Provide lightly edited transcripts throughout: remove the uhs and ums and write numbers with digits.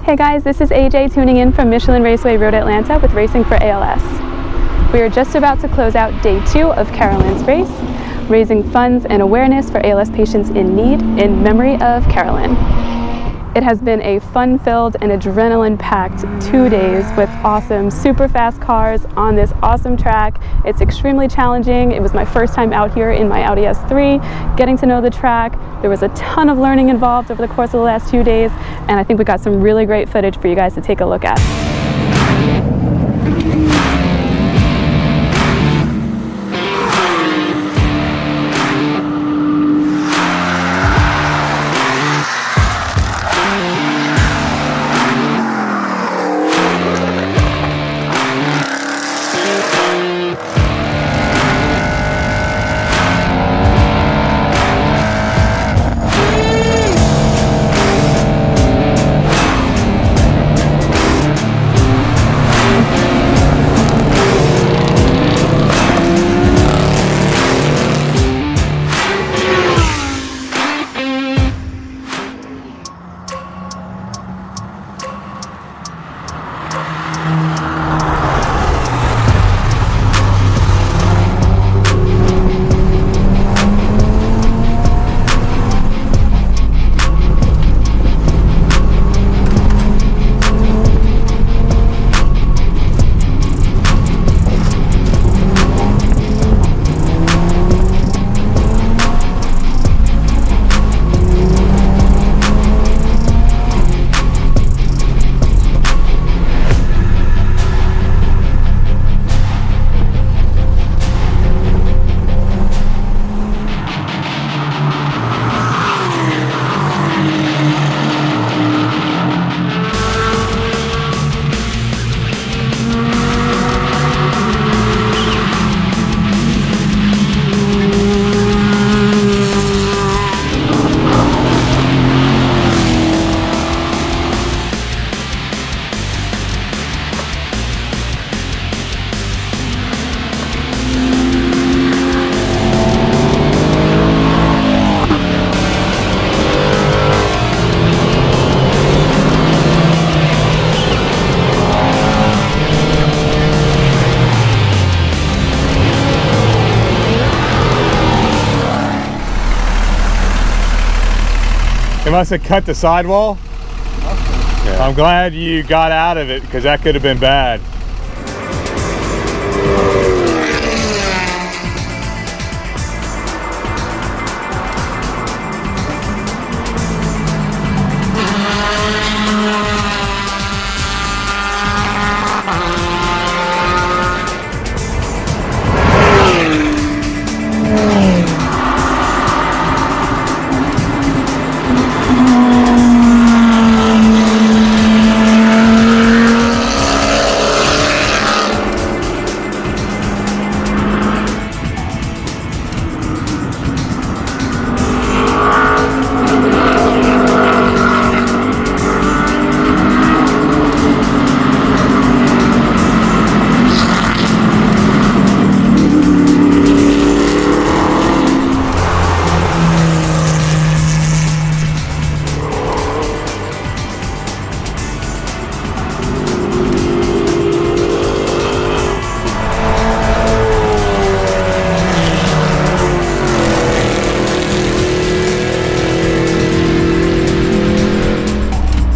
Hey guys, this is AJ tuning in from Michelin Raceway Road Atlanta with Racing for ALS. We are just about to close out day 2 of Carolyn's race, raising funds and awareness for ALS patients in need in memory of Carolyn. It has been a fun-filled and adrenaline-packed 2 days with awesome, super fast cars on this awesome track. It's extremely challenging. It was my first time out here in my Audi S3, getting to know the track. There was a ton of learning involved over the course of the last 2 days, and I think we got some really great footage for you guys to take a look at. They must have cut the sidewall. Yeah. I'm glad you got out of it because that could have been bad.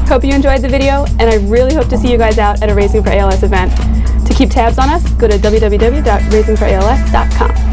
Hope you enjoyed the video, and I really hope to see you guys out at a Racing for ALS event. To keep tabs on us, go to www.racingforals.com.